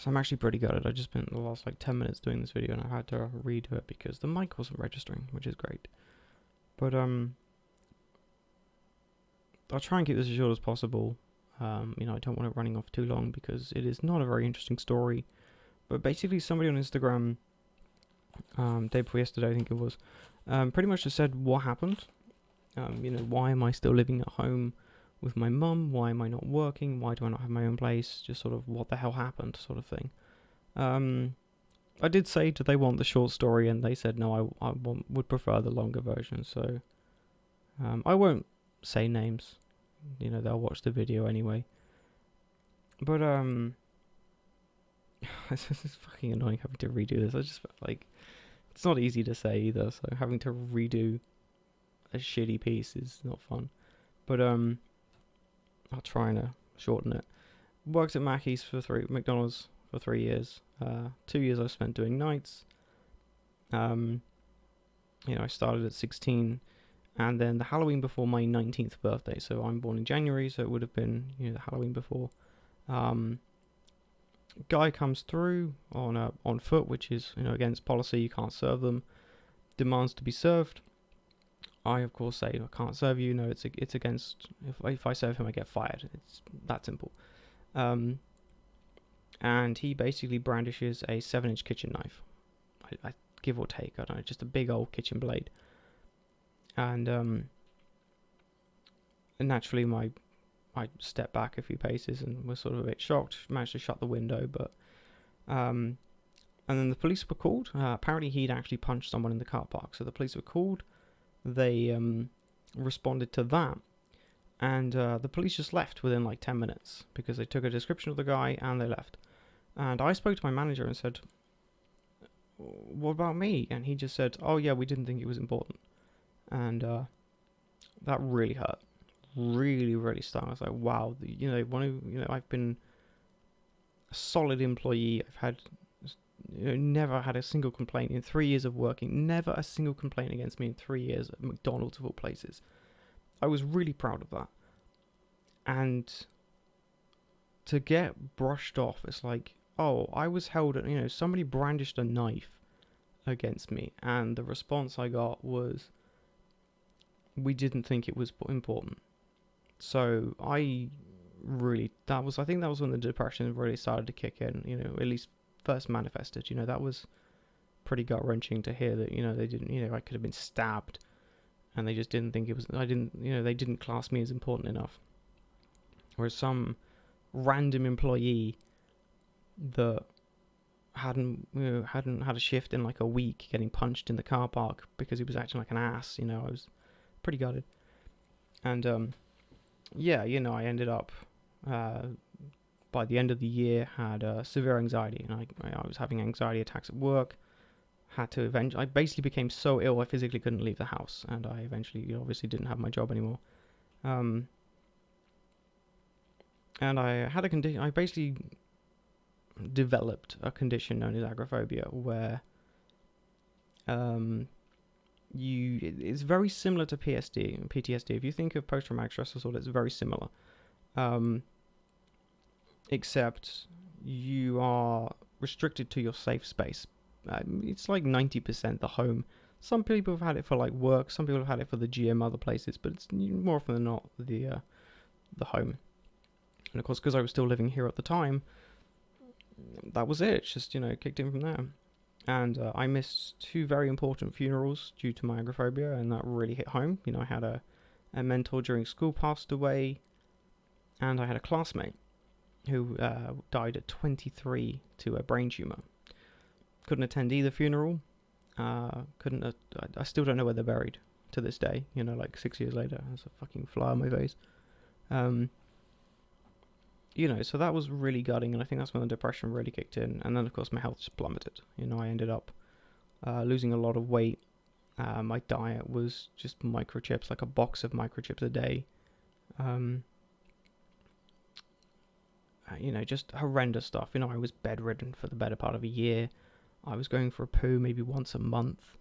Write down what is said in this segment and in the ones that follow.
So I'm actually pretty good at it. I just spent the last like 10 minutes doing this video and I had to redo it because the mic wasn't registering, which is great. But I'll try and keep this as short as possible. I don't want it running off too long because it is not a very interesting story. But basically, somebody on Instagram, day before yesterday, I think it was, pretty much just said what happened. Why am I still living at home with my mum? Why am I not working? Why do I not have my own place? Just sort of what the hell happened, sort of thing. I did say, do they want the short story? And they said no, I would prefer the longer version. So I won't say names. They'll watch the video anyway. But it's fucking annoying having to redo this. I just like, it's not easy to say either. So having to redo a shitty piece is not fun. But I'll try and shorten it. Worked at McDonald's for 3 years. 2 years I spent doing nights. I started at 16, and then the Halloween before my 19th birthday. So I'm born in January, so it would have been the Halloween before. Guy comes through on foot, which is against policy. You can't serve them. Demands to be served. I of course say I can't serve you. No, it's against. If I serve him, I get fired. It's that simple. And he basically brandishes a 7-inch kitchen knife. I give or take. I don't know, just a big old kitchen blade. And naturally, I stepped back a few paces and was sort of a bit shocked. Managed to shut the window, but and then the police were called. Apparently, he'd actually punched someone in the car park, so the police were called. They responded to that, and the police just left within like 10 minutes because they took a description of the guy and they left. And I spoke to my manager and said, "What about me?" And he just said, "Oh yeah, we didn't think it was important," and that really hurt. Really, really stung. I was like, wow, I've been a solid employee. I've had, never had a single complaint in 3 years of working. Never a single complaint against me in 3 years at McDonald's of all places. I was really proud of that. And to get brushed off, it's like, oh, I was held at, somebody brandished a knife against me. And the response I got was, we didn't think it was important. So I think that was when the depression really started to kick in, at least first manifested. That was pretty gut-wrenching to hear that, they didn't, I could have been stabbed and they just didn't think it was, they didn't class me as important enough. Whereas some random employee that hadn't had a shift in like a week getting punched in the car park because he was acting like an ass, I was pretty gutted. And I ended up by the end of the year had severe anxiety, and I was having anxiety attacks at work. I basically became so ill I physically couldn't leave the house, and I eventually obviously didn't have my job anymore. And I had a condition. I basically developed a condition known as agoraphobia, where it's very similar to PTSD. If you think of post-traumatic stress disorder, it's very similar. Except you are restricted to your safe space. It's like 90% the home. Some people have had it for like work, some people have had it for the gym, other places, but it's more often than not the home. And of course, because I was still living here at the time, that was it. It's just, kicked in from there. And I missed 2 very important funerals due to my agoraphobia, and that really hit home. I had a mentor during school passed away, and I had a classmate who died at 23 to a brain tumor. Couldn't attend either funeral. I still don't know where they're buried to this day. Like 6 years later, there's a fucking fly on my face. So that was really gutting, and I think that's when the depression really kicked in. And then, of course, my health just plummeted. I ended up losing a lot of weight. My diet was just microchips, like a box of microchips a day. Just horrendous stuff. I was bedridden for the better part of a year. I was going for a poo maybe once a month.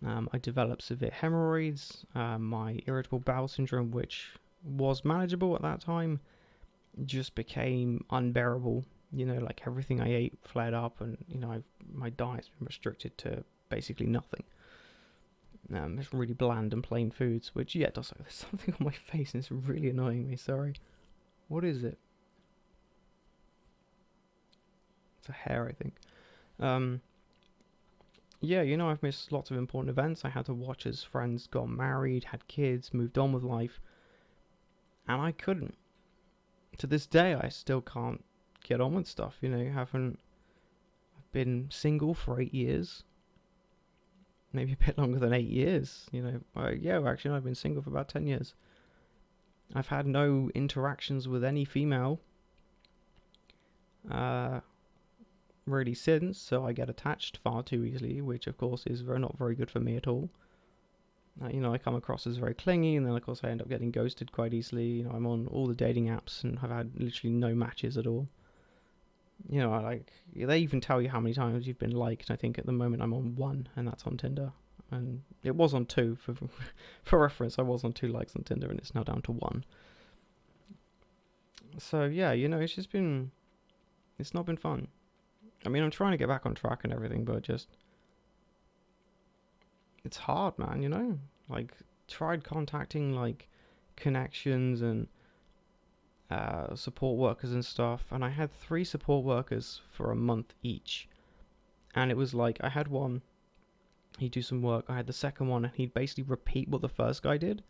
I developed severe hemorrhoids. My irritable bowel syndrome, which was manageable at that time, just became unbearable. Like everything I ate flared up, and my diet's been restricted to basically nothing. It's really bland and plain foods, which does. There's something on my face and it's really annoying me. Sorry. What is it? It's a hair, I think. I've missed lots of important events. I had to watch as friends got married, had kids, moved on with life, and I couldn't. To this day, I still can't get on with stuff. I've been single for 8 years. Maybe a bit longer than 8 years. Actually, I've been single for about 10 years. I've had no interactions with any female really since, so I get attached far too easily, which of course is not very good for me at all. I come across as very clingy, and then of course I end up getting ghosted quite easily. I'm on all the dating apps and I've had literally no matches at all. They even tell you how many times you've been liked. I think at the moment I'm on 1, and that's on Tinder. And it was on 2 for reference. I was on 2 likes on Tinder, and it's now down to 1. So it's not been fun. I'm trying to get back on track and everything, but it's hard, man. Tried contacting connections and support workers and stuff, and I had 3 support workers for a month each, and it was I had one, he'd do some work, I had the second one, and he'd basically repeat what the first guy did,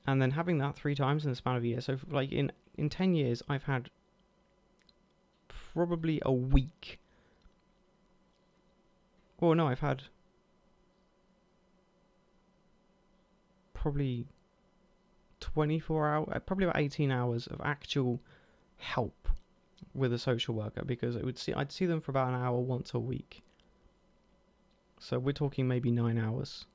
and then having that 3 times in the span of a year. So in 10 years I've had probably a week, I've had probably 24 hours, probably about 18 hours of actual help with a social worker, because I'd see them for about an hour once a week. So we're talking maybe 9 hours,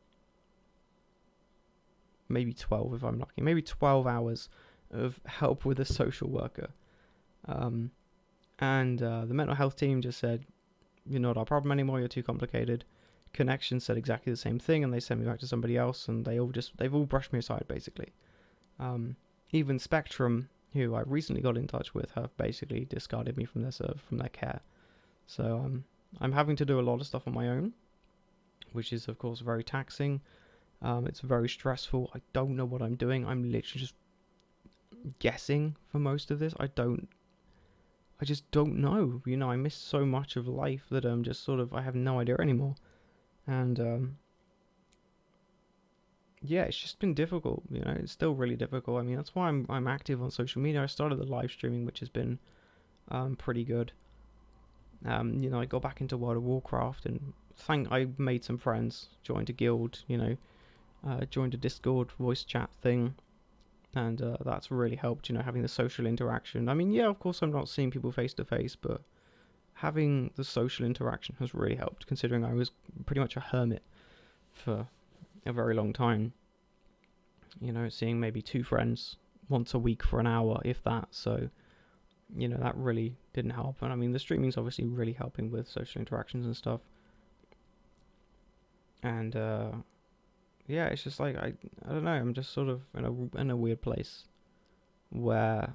maybe 12 if I'm lucky, maybe 12 hours of help with a social worker. And the mental health team just said, "You're not our problem anymore, you're too complicated." Connection said exactly the same thing, and they sent me back to somebody else, and they've all brushed me aside basically. Even Spectrum, who I recently got in touch with, have basically discarded me from their care. So I'm having to do a lot of stuff on my own, which is of course very taxing. It's very stressful. I don't know what I'm doing. I'm literally just guessing for most of this. I just don't know. I miss so much of life that I'm just I have no idea anymore. And it's just been difficult. It's still really difficult. That's why I'm active on social media. I started the live streaming, which has been pretty good. I got back into World of Warcraft, and I made some friends, joined a guild, joined a Discord voice chat thing, and that's really helped, having the social interaction. Of course I'm not seeing people face to face, but having the social interaction has really helped, considering I was pretty much a hermit for a very long time. Seeing maybe 2 friends once a week for an hour, if that. So, that really didn't help. And the streaming's obviously really helping with social interactions and stuff. And it's just I don't know. I'm just sort of in a weird place where,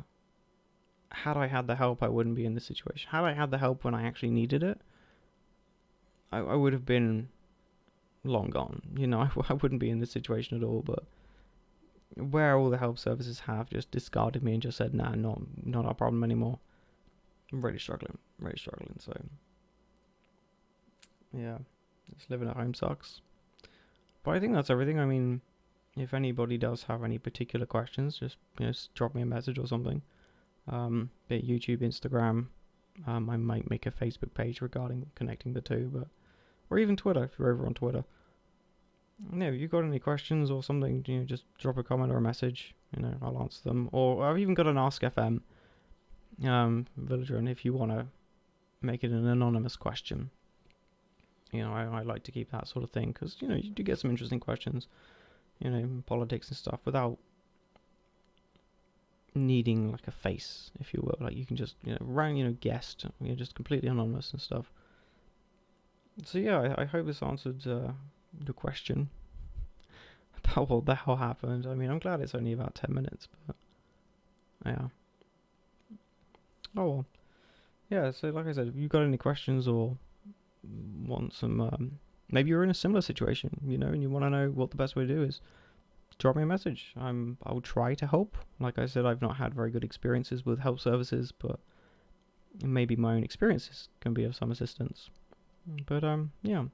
had I had the help, I wouldn't be in this situation. Had I had the help when I actually needed it, I would have been long gone. I wouldn't be in this situation at all. But where all the help services have just discarded me and just said, "Nah, not our problem anymore." I'm really struggling. So yeah, just living at home sucks. But I think that's everything. If anybody does have any particular questions, just drop me a message or something. Be it YouTube, Instagram. I might make a Facebook page regarding connecting the two, or even Twitter if you're over on Twitter. If you've got any questions or something, just drop a comment or a message. I'll answer them. Or I've even got an Ask FM villager, and if you want to make it an anonymous question, I like to keep that sort of thing, because you do get some interesting questions, politics and stuff, without needing a face, if you will. You can just guest, just completely anonymous and stuff. So yeah, I hope this answered the question about what the hell happened. I'm glad it's only about 10 minutes, but yeah. Oh well. yeah, so like I said, if you've got any questions or want some, maybe you're in a similar situation, you know, and you want to know what the best way to do is, drop me a message. I'll try to help. Like I said, I've not had very good experiences with help services, but maybe my own experiences can be of some assistance. But yeah.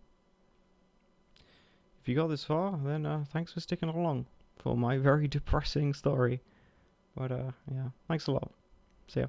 If you got this far, then thanks for sticking along for my very depressing story. But yeah, thanks a lot. See ya.